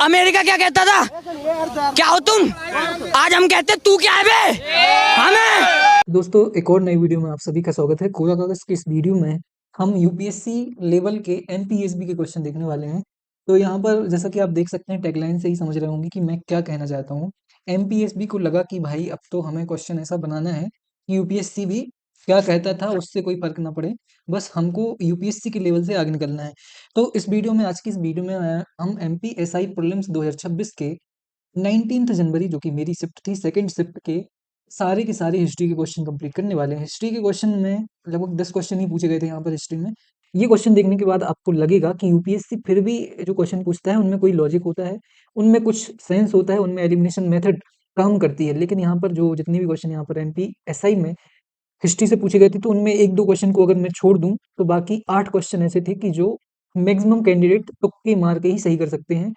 America क्या कहता था, क्या हो तुम? आज हम कहते तू क्या है बे? हमें दोस्तों एक और नई वीडियो में आप सभी का स्वागत है। कोरा कागज की इस वीडियो में हम यूपीएससी लेवल के एमपीएसबी के क्वेश्चन देखने वाले हैं। तो यहाँ पर जैसा कि आप देख सकते हैं, टैगलाइन से ही समझ रहे होंगे कि मैं क्या कहना चाहता हूँ। एमपीएसबी को लगा कि भाई अब तो हमें क्वेश्चन ऐसा बनाना है कि यूपीएससी भी क्या कहता था उससे कोई फर्क ना पड़े, बस हमको यूपीएससी के लेवल से आगे निकलना है। तो इस वीडियो में, आज की इस वीडियो में हम एमपीएसआई प्रीलिम्स 2026 के 19 जनवरी, जो कि मेरी शिफ्ट थी, सेकंड शिफ्ट के सारे हिस्ट्री के क्वेश्चन कंप्लीट करने वाले हैं। हिस्ट्री के क्वेश्चन में लगभग 10 क्वेश्चन ही पूछे गए थे यहाँ पर हिस्ट्री में। ये क्वेश्चन देखने के बाद आपको लगेगा कि यूपीएससी फिर भी जो क्वेश्चन पूछता है उनमें कोई लॉजिक होता है, उनमें कुछ सेंस होता है, उनमें एलिमिनेशन मेथड काम करती है। लेकिन यहाँ पर जो जितने भी क्वेश्चन यहाँ पर एमपीएसआई में हिस्ट्री से पूछे गए थे, तो उनमें 1-2 क्वेश्चन को अगर मैं छोड़ दूँ, तो बाकी 8 क्वेश्चन ऐसे थे कि जो मैक्सिमम कैंडिडेट तुक्के मार के ही सही कर सकते हैं।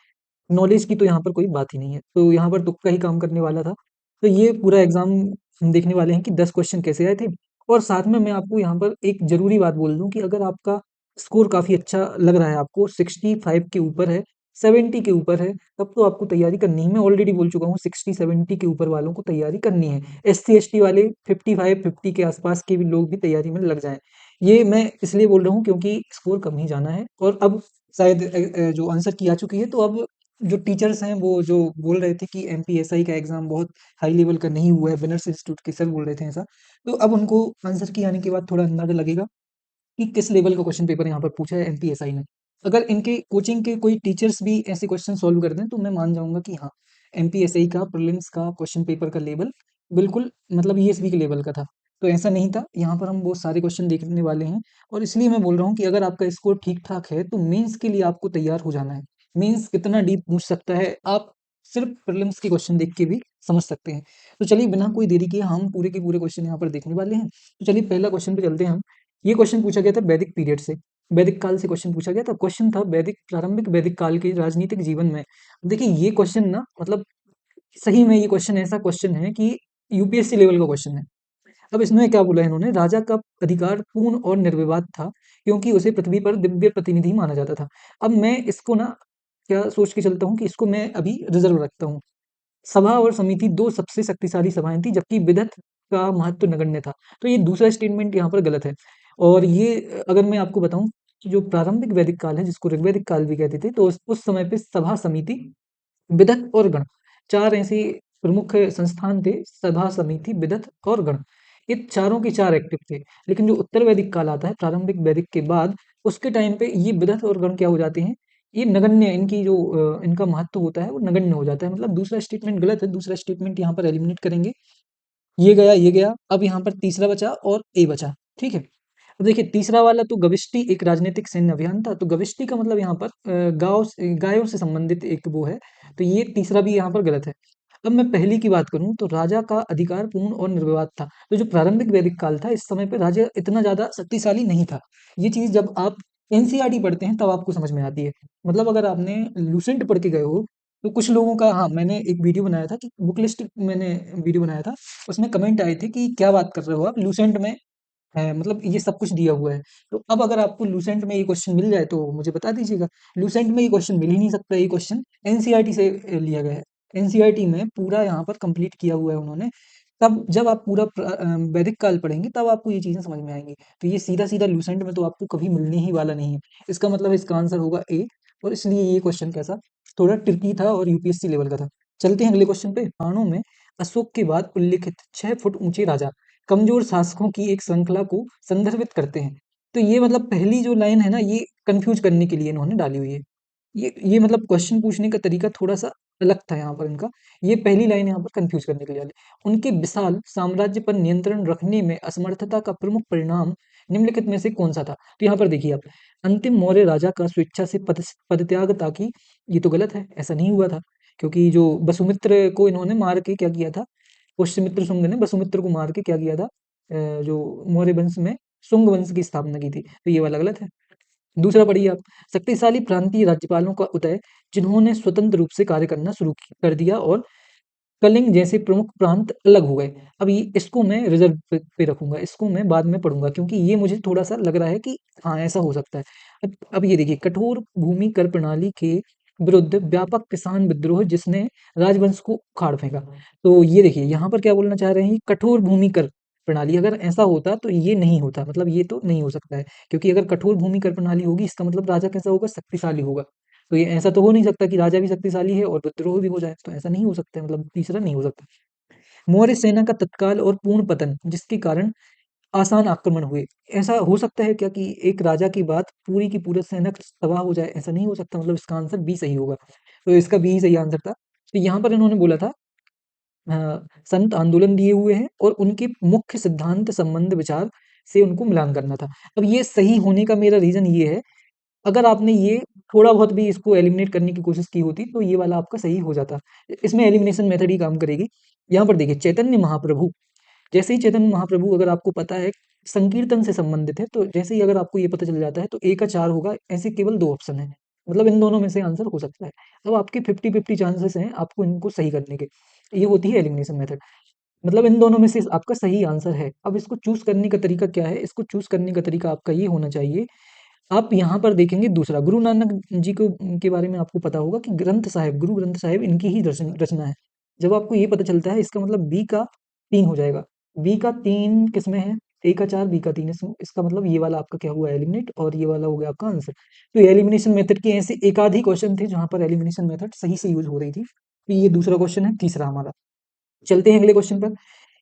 नॉलेज की तो यहाँ पर कोई बात ही नहीं है, तो यहाँ पर तुक्का ही काम करने वाला था। तो ये पूरा एग्ज़ाम हम देखने वाले हैं कि 10 क्वेश्चन कैसे आए थे। और साथ में मैं आपको यहाँ पर एक ज़रूरी बात बोल दूँ कि अगर आपका स्कोर काफ़ी अच्छा लग रहा है, आपको 65 के ऊपर है, 70 के ऊपर है, तब तो आपको तैयारी करनी है। मैं ऑलरेडी बोल चुका हूँ, 60-70 के ऊपर वालों को तैयारी करनी है। एससी-एसटी वाले 55-50 के आसपास के भी लोग भी तैयारी में लग जाएँ। ये मैं इसलिए बोल रहा हूँ क्योंकि स्कोर कम ही जाना है। और अब शायद जो आंसर की आ चुकी है, तो अब जो टीचर्स हैं वो जो बोल रहे थे कि एमपीएसआई का एग्ज़ाम बहुत हाई लेवल का नहीं हुआ है, विनर्स इंस्टीट्यूट के सर बोल रहे थे ऐसा। तो अब उनको आंसर की आने के बाद थोड़ा अंदाज़ा लगेगा कि किस लेवल का क्वेश्चन पेपर यहाँ पर पूछा है एमपीएसआई ने। अगर इनके कोचिंग के कोई टीचर्स भी ऐसे क्वेश्चन सॉल्व कर दें, तो मैं मान जाऊँगा कि हाँ, एमपीएसआई का प्रीलिम्स का क्वेश्चन पेपर का लेवल बिल्कुल मतलब ईएसबी के लेवल का था। तो ऐसा नहीं था, यहाँ पर हम वो सारे क्वेश्चन देखने वाले हैं। और इसलिए मैं बोल रहा हूँ कि अगर आपका स्कोर ठीक-ठाक है, तो मेंस के लिए आपको तैयार हो जाना है। मेंस कितना डीप पूछ सकता है, आप सिर्फ प्रीलिम्स के क्वेश्चन देख के भी समझ सकते हैं। तो चलिए बिना कोई देरी किए हम पूरे के पूरे क्वेश्चन यहाँ पर देखने वाले हैं। तो चलिए पहला क्वेश्चन पे चलते हैं हम। ये क्वेश्चन पूछा गया था वैदिक पीरियड से, वैदिक काल से क्वेश्चन पूछा गया था। क्वेश्चन था वैदिक प्रारंभिक वैदिक काल के राजनीतिक जीवन में। देखिए ये क्वेश्चन ना, मतलब सही में ये क्वेश्चन ऐसा क्वेश्चन है कि यूपीएससी लेवल का क्वेश्चन है। अब इसमें क्या बोला है इन्होंने, राजा का अधिकार पूर्ण और निर्विवाद था क्योंकि उसे पृथ्वी पर दिव्य प्रतिनिधि माना जाता था। अब मैं इसको ना क्या सोच के चलता हूँ कि इसको मैं अभी रिजर्व रखता हूँ। सभा और समिति 2 सबसे शक्तिशाली सभाएँ थीं, जबकि विदत का महत्व नगण्य था। तो ये दूसरा स्टेटमेंट यहाँ पर गलत है। और ये अगर मैं आपको बताऊँ कि जो प्रारंभिक वैदिक काल है, जिसको ऋग्वैदिक काल भी कहते थे, तो उस समय पे सभा, समिति, विदत और गण, 4 ऐसे प्रमुख संस्थान थे, सभा, समिति, विदत और गण। ये चारों के 4 एक्टिव थे। लेकिन जो उत्तर वैदिक काल आता है, प्रारंभिक वैदिक के बाद, उसके टाइम पे ये विदत और गण क्या हो जाते हैं, ये नगण्य, इनकी जो इनका महत्व होता है वो नगण्य हो जाता है। मतलब दूसरा स्टेटमेंट गलत है, दूसरा स्टेटमेंट यहाँ पर एलिमिनेट करेंगे। ये गया, अब यहाँ पर तीसरा बचा और ए बचा, ठीक है? अब देखिए तीसरा वाला तो गविष्टि एक राजनीतिक सैन्य अभियान था, तो गविष्टि का मतलब यहाँ पर गायों से संबंधित एक वो है, तो ये तीसरा भी यहाँ पर गलत है। अब मैं पहली की बात करूँ तो राजा का अधिकार पूर्ण और निर्विवाद था। तो जो प्रारंभिक वैदिक काल था, इस समय पे राजा इतना ज़्यादा शक्तिशाली नहीं था। ये चीज़ जब आप एनसीईआरटी पढ़ते हैं तब आपको समझ में आती है। मतलब अगर आपने लूसेंट पढ़ के गए हो, तो कुछ लोगों का, हाँ, मैंने एक वीडियो बनाया था कि बुक लिस्ट मैंने वीडियो बनाया था, उसमें कमेंट आए थे कि क्या बात कर रहे हो आप, लूसेंट में है, मतलब ये सब कुछ दिया हुआ है। तो अब अगर आपको लूसेंट में ये क्वेश्चन मिल जाए तो मुझे बता दीजिएगा। लूसेंट में ये क्वेश्चन मिल ही नहीं सकता, ये क्वेश्चन एनसीईआरटी से लिया गया है। एनसीईआरटी में पूरा यहाँ पर कंप्लीट किया हुआ है उन्होंने। तब जब आप पूरा वैदिक काल पढ़ेंगे तब आपको ये चीज़ें समझ में आएँगी। तो ये सीधा-सीधा लूसेंट में तो आपको कभी मिलने ही वाला नहीं है। इसका मतलब इसका आंसर होगा ए, और इसलिए ये क्वेश्चन कैसा थोड़ा ट्रिकी था और यूपीएससी लेवल का था। चलते हैं अगले क्वेश्चन पे। पुराणों में अशोक के बाद उल्लिखित 6 फुट ऊँचे राजा कमजोर शासकों की एक श्रृंखला को संदर्भित करते हैं। तो ये मतलब पहली जो लाइन है ना, ये कन्फ्यूज़ करने के लिए इन्होंने डाली हुई है। ये मतलब क्वेश्चन पूछने का तरीका थोड़ा-सा अलग था यहाँ पर इनका। ये पहली लाइन यहाँ पर कन्फ्यूज़ करने के लिए डाली। उनके विशाल साम्राज्य पर नियंत्रण रखने में असमर्थता का प्रमुख परिणाम निम्नलिखित में से कौन-सा था? तो यहाँ पर देखिए आप, अंतिम मौर्य राजा का स्वेच्छा से पदत्याग ताकि, ये तो गलत है, ऐसा नहीं हुआ था। क्योंकि जो वसुमित्र को इन्होंने मार के क्या किया था, पुष्यमित्र शुंग ने वसुमित्र को मार के क्या किया था, जो मौर्य वंश में शुंग वंश की स्थापना की थी। तो ये वाला गलत है। दूसरा पढ़िए आप, शक्तिशाली प्रांतीय राज्यपालों का उदय जिन्होंने स्वतंत्र रूप से कार्य करना शुरू कर दिया और कलिंग जैसे प्रमुख प्रांत अलग हो गए। अब ये इसको मैं रिजर्व पे रखूंगा, इसको मैं बाद में पढ़ूंगा क्योंकि ये मुझे थोड़ा सा लग रहा है कि हाँ ऐसा हो सकता है। अब ये देखिए, कठोर भूमि कर प्रणाली के विरुद्ध व्यापक किसान विद्रोह जिसने राजवंश को उखाड़ फेंका। तो ये देखिए यहाँ पर क्या बोलना चाह रहे हैं, कठोर भूमि कर प्रणाली अगर ऐसा होता तो ये नहीं होता, मतलब ये तो नहीं हो सकता है, क्योंकि अगर कठोर भूमि कर प्रणाली होगी इसका मतलब राजा कैसा होगा, शक्तिशाली होगा। तो ये ऐसा तो हो नहीं सकता कि राजा भी शक्तिशाली है और विद्रोह भी हो जाए, तो ऐसा नहीं हो सकता है, मतलब तीसरा नहीं हो सकता। मौर्य सेना का तत्काल और पूर्ण पतन जिसके कारण आसान आक्रमण हुए। ऐसा हो सकता है क्या कि एक राजा की बात पूरी की पूरा सेना तबाह हो जाए? ऐसा नहीं हो सकता, मतलब इसका आंसर बी सही होगा। तो इसका बी ही सही आंसर था। तो यहाँ पर इन्होंने बोला था अ, संत आंदोलन दिए हुए हैं और उनके मुख्य सिद्धांत संबंध विचार से उनको मिलान करना था। अब ये सही होने का मेरा रीज़न ये है, अगर आपने ये थोड़ा बहुत भी इसको एलिमिनेट करने की कोशिश की होती तो ये वाला आपका सही हो जाता। इसमें एलिमिनेशन मेथड ही काम करेगी। यहाँ पर देखिए चैतन्य महाप्रभु, जैसे ही चैतन्य महाप्रभु अगर आपको पता है संकीर्तन से संबंधित है, तो जैसे ही अगर आपको ये पता चल जाता है तो ए का 4 होगा, ऐसे केवल 2 ऑप्शन हैं। मतलब इन दोनों में से आंसर हो सकता है। अब आपके 50-50 चांसेस हैं आपको इनको सही करने के। ये होती है एलिमिनेशन मेथड। मतलब इन दोनों में से आपका सही आंसर है। अब इसको चूज़ करने का तरीका क्या है? इसको चूज़ करने का तरीका आपका ये होना चाहिए, आप यहाँ पर देखेंगे दूसरा, गुरु नानक जी को के बारे में आपको पता होगा कि ग्रंथ साहिब, गुरु ग्रंथ साहिब इनकी ही रचना है। जब आपको ये पता चलता है इसका मतलब बी का 3 हो जाएगा। बी का 3 किसमें है? ए का 4 बी का 3 इसमें, इसका मतलब ये वाला आपका क्या हुआ एलिमिनेट और ये वाला हो गया आपका आंसर। तो एलिमिनेशन मेथड के ऐसे एक आध ही क्वेश्चन थे जहाँ पर एलिमिनेशन मेथड सही से यूज़ हो रही थी। तो ये दूसरा क्वेश्चन है, तीसरा हमारा। चलते हैं अगले क्वेश्चन पर।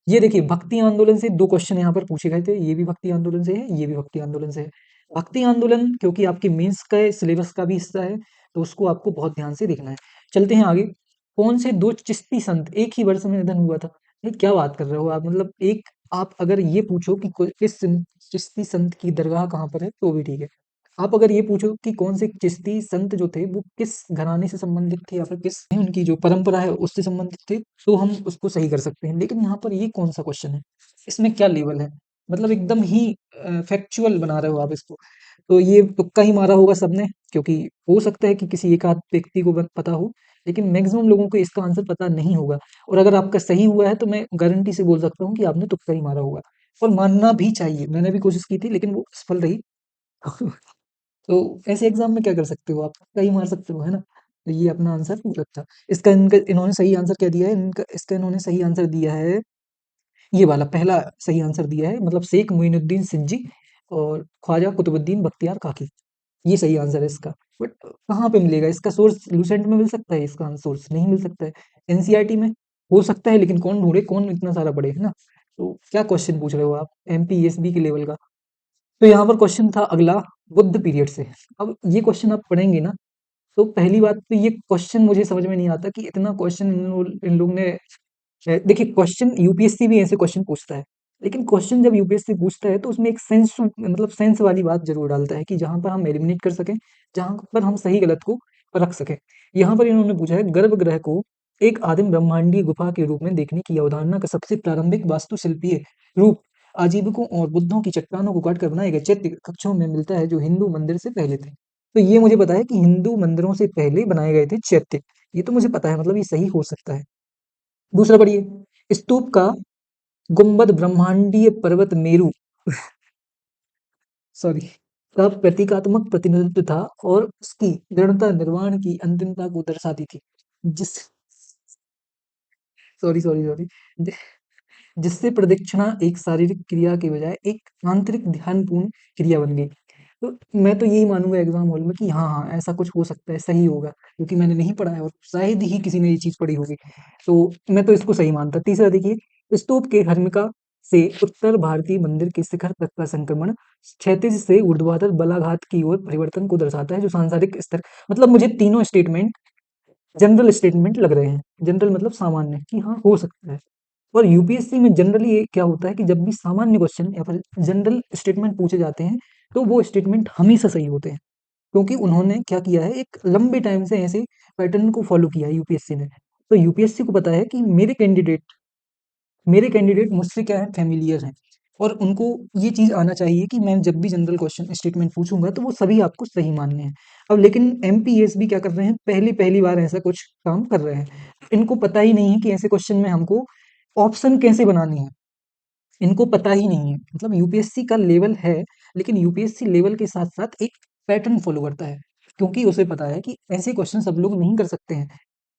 ये देखिए भक्ति आंदोलन से 2 क्वेश्चन यहाँ पर पूछे गए थे, ये भी भक्ति आंदोलन से है, ये भी भक्ति आंदोलन से है। भक्ति आंदोलन क्योंकि आपके मेंस का सिलेबस का भी हिस्सा है, तो उसको आपको बहुत ध्यान से देखना है। चलते हैं आगे, कौन से 2 चिश्ती संत एक ही वर्ष में निधन हुआ था? ये क्या बात कर रहे हो आप? मतलब एक आप अगर ये पूछो कि किस चिश्ती संत की दरगाह कहाँ पर है, तो भी ठीक है। आप अगर ये पूछो कि कौन से चिश्ती संत जो थे वो किस घराने से संबंधित थे या फिर किस उनकी जो परंपरा है उससे संबंधित थे, तो हम उसको सही कर सकते हैं। लेकिन यहाँ पर ये कौन-सा क्वेश्चन है? इसमें क्या लेवल है? मतलब एकदम ही फैक्चुअल बना रहे हो आप इसको। तो ये तुक्का ही मारा होगा सबने, क्योंकि हो सकता है कि किसी एक आध व्यक्ति को पता हो, लेकिन मैक्सिमम लोगों को इसका आंसर पता नहीं होगा। और अगर आपका सही हुआ है तो मैं गारंटी से बोल सकता हूँ कि आपने तुक्का ही मारा होगा। और मानना भी चाहिए, मैंने भी कोशिश की थी लेकिन वो असफल रही। तो ऐसे एग्जाम में क्या कर सकते हो आप? तुक्का ही मार सकते हो, है ना? तो ये अपना आंसर गलत था। इसका इनका इन्होंने सही आंसर क्या दिया है? इनका इसका इन्होंने सही आंसर दिया है, ये वाला पहला सही आंसर दिया है, मतलब शेख मुइनुद्दीन सिंजी और ख्वाजा कुतुबुद्दीन बख्तियार काकी। ये सही आंसर है इसका। बट कहाँ पे मिलेगा इसका सोर्स? लूसेंट में मिल सकता है इसका सोर्स? नहीं मिल सकता है। एनसीईआरटी में हो सकता है, लेकिन कौन ढूंढे, कौन इतना सारा पढ़े, है ना? तो क्या क्वेश्चन पूछ रहे हो आप एमपीएसबी के लेवल का? तो यहाँ पर क्वेश्चन था अगला, बुद्ध पीरियड से। अब ये क्वेश्चन आप पढ़ेंगे ना, तो पहली बात तो ये क्वेश्चन मुझे समझ में नहीं आता कि इतना क्वेश्चन इन लोग ने देखिए क्वेश्चन यूपीएससी भी ऐसे क्वेश्चन पूछता है, लेकिन क्वेश्चन जब यूपीएससी पूछता है तो उसमें एक सेंस, मतलब सेंस वाली बात जरूर डालता है कि जहां पर हम एलिमिनेट कर सकें, जहां पर हम सही गलत को रख सकें। यहाँ पर इन्होंने पूछा है गर्भगृह को एक आदिम ब्रह्मांडीय गुफा के रूप में देखने की अवधारणा का सबसे प्रारंभिक वास्तुशिल्पीय रूप आजीविकों और बुद्धों की चट्टानों को काटकर बनाए गए चैत्य कक्षों में मिलता है जो हिंदू मंदिर से पहले थे। तो ये मुझे पता है कि हिंदू मंदिरों से पहले बनाए गए थे चैत्य, ये तो मुझे पता है, मतलब ये सही हो सकता है। दूसरा पढ़िए, स्तूप का गुंबद ब्रह्मांडीय पर्वत मेरु सॉरी का प्रतीकात्मक प्रतिनिधित्व था और उसकी दृढ़ता निर्वाण की अंतिमता को दर्शाती थी, जिस सॉरी सॉरी सॉरी जिससे प्रदक्षिणा एक शारीरिक क्रिया के बजाय एक आंतरिक ध्यानपूर्ण क्रिया बन गई। तो मैं तो यही मानूंगा एग्जाम हॉल में कि हाँ हाँ ऐसा कुछ हो सकता है, सही होगा, क्योंकि मैंने नहीं पढ़ा है और शायद ही किसी ने ये चीज पढ़ी होगी। तो मैं तो इसको सही मानता। तीसरा देखिए, स्तूप के हर्मिका से उत्तर भारतीय मंदिर के शिखर तक का संक्रमण क्षैतिज से ऊर्ध्वाधर बलाघात की ओर परिवर्तन को दर्शाता है जो सांसारिक स्तर, मतलब मुझे तीनों स्टेटमेंट जनरल स्टेटमेंट लग रहे हैं। जनरल मतलब सामान्य, कि हाँ हो सकता है। और यूपीएससी में जनरली ये क्या होता है कि जब भी सामान्य क्वेश्चन या फिर जनरल स्टेटमेंट पूछे जाते हैं तो वो स्टेटमेंट हमेशा सही होते हैं, क्योंकि उन्होंने क्या किया है, एक लंबे टाइम से ऐसे पैटर्न को फॉलो किया है यूपीएससी ने। तो यूपीएससी को पता है कि मेरे कैंडिडेट मुझसे क्या है, फेमिलियर हैं, और उनको ये चीज़ आना चाहिए कि मैं जब भी जनरल क्वेश्चन स्टेटमेंट पूछूंगा तो वो सभी आपको सही मानने हैं। अब लेकिन एमपीएसबी क्या कर रहे हैं, पहली पहली बार ऐसा कुछ काम कर रहे हैं। इनको पता ही नहीं है कि ऐसे क्वेश्चन में हमको ऑप्शन कैसे बनानी है, इनको पता ही नहीं है। मतलब यूपीएससी का लेवल है, लेकिन यूपीएससी लेवल के साथ साथ एक पैटर्न फॉलो करता है। क्योंकि उसे पता है कि ऐसे क्वेश्चन सब लोग नहीं कर सकते हैं।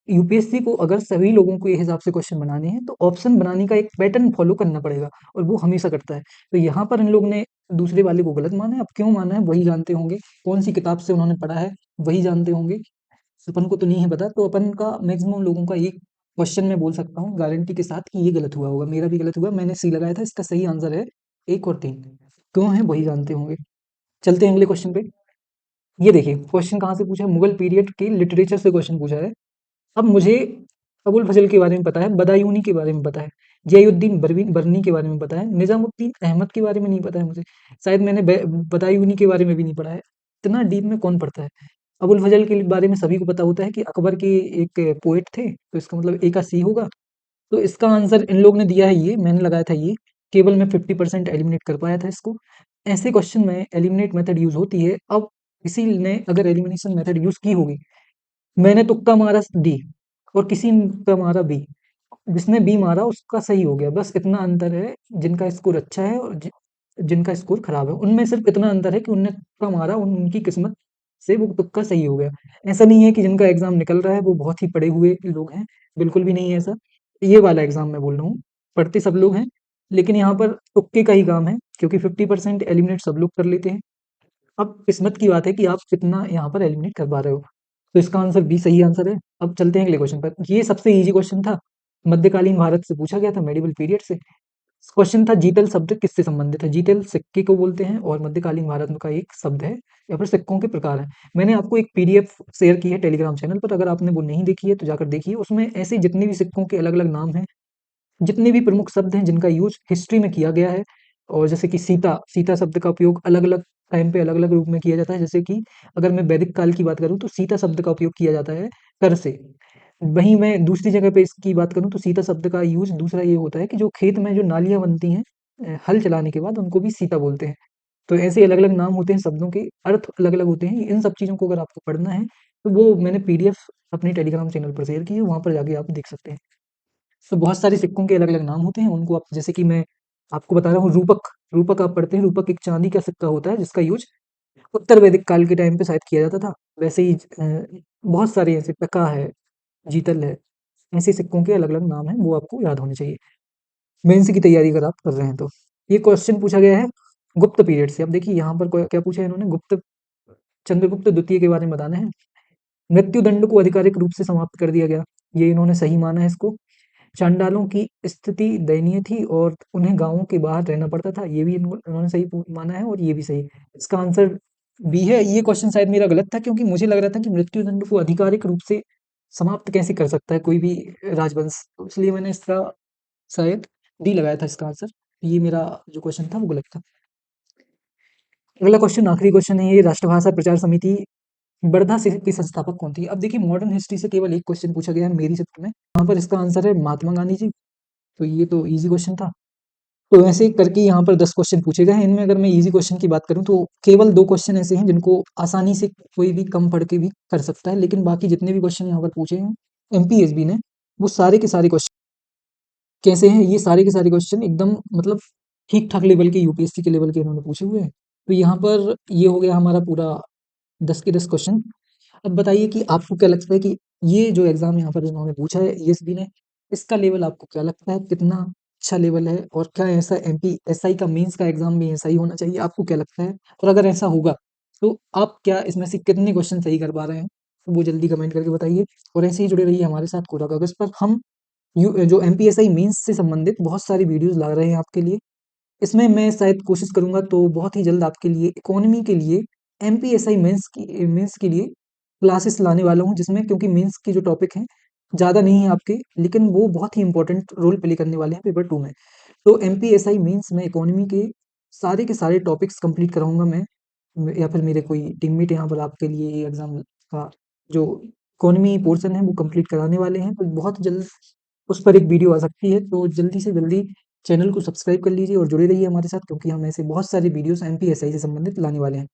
यूपीएससी को अगर सभी लोगों को ये हिसाब से क्वेश्चन बनाने हैं तो ऑप्शन बनाने का एक पैटर्न फॉलो करना पड़ेगा और वो हमेशा करता है। तो यहाँ पर इन लोग ने दूसरे वाले को गलत माना है। अब क्यों माना है वही जानते होंगे, कौन सी किताब से उन्होंने पढ़ा है वही जानते होंगे। अपन को तो नहीं है पता, तो अपन का मैक्सिमम लोगों का एक क्वेश्चन मैं बोल सकता हूँ गारंटी के साथ कि ये गलत हुआ होगा। मेरा भी गलत हुआ, मैंने सी लगाया था। इसका सही आंसर है 1 और 3। क्यों है वही जानते होंगे। चलते हैं अगले क्वेश्चन पे। ये देखिए क्वेश्चन कहाँ से पूछा है, मुगल पीरियड के लिटरेचर से क्वेश्चन पूछा है। अब मुझे अबुल फजल के बारे में पता है, बदायूनी के बारे में पता है, जियाउद्दीन बरनी के बारे में पता है, निजामुद्दीन अहमद के बारे में नहीं पता है मुझे। शायद मैंने बदायूनी के बारे में भी नहीं पढ़ा है। इतना डीप में कौन पढ़ता है। अबुल फजल के बारे में सभी को पता होता है कि अकबर के एक पोएट थे, तो इसका मतलब ए का सी होगा। तो इसका आंसर इन लोग ने दिया है ये, मैंने लगाया था ये। केवल मैं 50% एलिमिनेट कर पाया था इसको। ऐसे क्वेश्चन में एलिमिनेट मेथड यूज होती है। अब किसी ने अगर एलिमिनेशन मेथड यूज की होगी, मैंने तुक्का मारा डी और किसी ने तुक्का मारा बी, जिसने बी मारा उसका सही हो गया। बस इतना अंतर है, जिनका स्कोर अच्छा है और जिनका स्कोर खराब है, उनमें सिर्फ इतना अंतर है कि उनने तुक्का मारा, उनकी किस्मत से वो तुक्का सही हो गया। ऐसा नहीं है कि जिनका एग्जाम निकल रहा है वो बहुत ही पढ़े हुए लोग हैं, बिल्कुल भी नहीं है ऐसा। ये वाला एग्जाम मैं बोल रहा हूँ, पढ़ते सब लोग हैं, लेकिन यहाँ पर तुक्के का ही काम है, क्योंकि 50% एलिमिनेट सब लोग कर लेते हैं। अब किस्मत की बात है कि आप कितना यहाँ पर एलिमिनेट कर पा रहे हो। तो इसका आंसर बी सही आंसर है। अब चलते हैं अगले क्वेश्चन पर। ये सबसे इजी क्वेश्चन था, मध्यकालीन भारत से पूछा गया था, मेडिवल पीरियड से। क्वेश्चन था जीतल शब्द किससे संबंधित है। जीतल सिक्के को बोलते हैं और मध्यकालीन भारत का एक शब्द है या फिर सिक्कों के प्रकार है। मैंने आपको एक पीडीएफ शेयर की है टेलीग्राम चैनल पर, अगर आपने वो नहीं देखी है तो जाकर देखिए। उसमें ऐसे जितने भी सिक्कों के अलग अलग नाम हैं, जितने भी प्रमुख शब्द हैं जिनका यूज हिस्ट्री में किया गया है, और जैसे कि सीता, सीता शब्द का उपयोग अलग अलग टाइम पे अलग अलग रूप में किया जाता है। जैसे कि अगर मैं वैदिक काल की बात करूँ तो सीता शब्द का उपयोग किया जाता है कर से। वहीं मैं दूसरी जगह पे इसकी बात करूँ तो सीता शब्द का यूज दूसरा ये होता है कि जो खेत में जो नालियां बनती हैं हल चलाने के बाद, उनको भी सीता बोलते हैं। तो ऐसे अलग अलग नाम होते हैं, शब्दों के अर्थ अलग अलग होते हैं। इन सब चीज़ों को अगर आपको पढ़ना है तो वो मैंने पीडीएफ अपनी टेलीग्राम चैनल पर शेयर की है, वहाँ पर जाके आप देख सकते हैं। तो बहुत सारे सिक्कों के अलग अलग नाम होते हैं, उनको आप, जैसे कि मैं आपको बता रहा हूँ रूपक। रूपक आप पढ़ते हैं, रूपक एक चांदी का सिक्का होता है जिसका यूज उत्तर वैदिक काल के टाइम पे शायद किया जाता था। वैसे ही बहुत सारे ऐसे टका है, जीतल है, ऐसे सिक्कों के अलग अलग नाम हैं, वो आपको याद होने चाहिए मेंस की तैयारी अगर आप कर रहे हैं तो। ये क्वेश्चन पूछा गया है गुप्त पीरियड से। अब देखिए यहाँ पर क्या पूछा है इन्होंने, गुप्त चंद्रगुप्त द्वितीय के बारे में बताना है। मृत्यु दंड को आधिकारिक रूप से समाप्त कर दिया गया, ये इन्होंने सही माना है इसको। चांडालों की स्थिति दयनीय थी और उन्हें गांवों के बाहर रहना पड़ता था, ये भी इन्होंने सही माना है और ये भी सही। इसका आंसर बी है। ये क्वेश्चन शायद मेरा गलत था, क्योंकि मुझे लग रहा था कि मृत्यु दंड को आधिकारिक रूप से समाप्त कैसे कर सकता है कोई भी राजवंश, तो इसलिए मैंने इसका शायद डी लगाया था इसका आंसर। ये मेरा जो क्वेश्चन था वो गलत था। अगला क्वेश्चन आखिरी क्वेश्चन है, ये राष्ट्रभाषा प्रचार समिति वर्धा से की संस्थापक कौन थी। अब देखिए मॉडर्न हिस्ट्री से केवल एक क्वेश्चन पूछा गया है मेरी शिफ्ट में, यहाँ पर इसका आंसर है महात्मा गांधी जी। तो ये तो इजी क्वेश्चन था। तो ऐसे करके यहाँ पर 10 क्वेश्चन पूछे गए हैं। इनमें अगर मैं इजी क्वेश्चन की बात करूँ तो केवल 2 क्वेश्चन ऐसे हैं जिनको आसानी से कोई भी कम पढ़ के भी कर सकता है, लेकिन बाकी जितने भी क्वेश्चन यहाँ पर पूछे हैं एमपीएसबी ने, वो सारे के सारे क्वेश्चन कैसे हैं, ये सारे के सारे क्वेश्चन एकदम मतलब ठीक ठाक लेवल के, यूपीएससी के लेवल के इन्होंने पूछे हुए हैं। तो यहाँ पर ये हो गया हमारा पूरा 10 के 10 क्वेश्चन। अब बताइए कि आपको क्या लगता है कि ये जो एग्जाम यहाँ पर इन्होंने पूछा है ईएसबी ने, इसका लेवल आपको क्या लगता है कितना अच्छा लेवल है, और क्या ऐसा एमपी एसआई का मेंस का एग्जाम भी ऐसा ही होना चाहिए, आपको क्या लगता है। और अगर ऐसा होगा तो आप क्या इसमें से कितने क्वेश्चन सही कर पा रहे हैं, तो वो जल्दी कमेंट करके बताइए। और ऐसे ही जुड़े रहिए हमारे साथ कोरा कागज पर। हम जो एमपीएसआई मेंस से संबंधित बहुत सारी वीडियोस ला रहे हैं आपके लिए। इसमें मैं शायद कोशिश करूंगा तो बहुत ही जल्द आपके लिए इकोनॉमी के लिए एमपीएसआई मेंस के लिए क्लासेस लाने वाला हूं, जिसमें क्योंकि मेंस के जो टॉपिक हैं ज़्यादा नहीं है आपके, लेकिन वो बहुत ही इंपॉर्टेंट रोल प्ले करने वाले हैं पेपर 2 में। तो एमपीएसआई मेंस में इकोनॉमी के सारे टॉपिक्स कंप्लीट कराऊंगा मैं, या फिर मेरे कोई टीममेट यहाँ पर आपके लिए ये एग्जाम का जो इकोनॉमी पोर्शन है वो कंप्लीट कराने वाले हैं। तो बहुत जल्द उस पर एक वीडियो आ सकती है, तो जल्दी से जल्दी चैनल को सब्सक्राइब कर लीजिए और जुड़े रहिए हमारे साथ, क्योंकि हम ऐसे बहुत सारे वीडियोस एमपीएसआई से संबंधित लाने वाले हैं।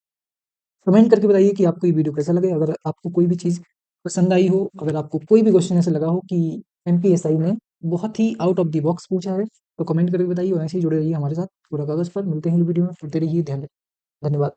कमेंट करके बताइए कि आपको ये वीडियो कैसा लगे। अगर आपको कोई भी चीज़ पसंद आई हो, अगर आपको कोई भी क्वेश्चन ऐसा लगा हो कि एमपीएसआई ने बहुत ही आउट ऑफ द बॉक्स पूछा है, तो कमेंट करके बताइए और ऐसे ही जुड़े रहिए हमारे साथ पूरा कागज पर। मिलते हैं वीडियो में, सुनते रहिए, ध्यान धन्यवाद।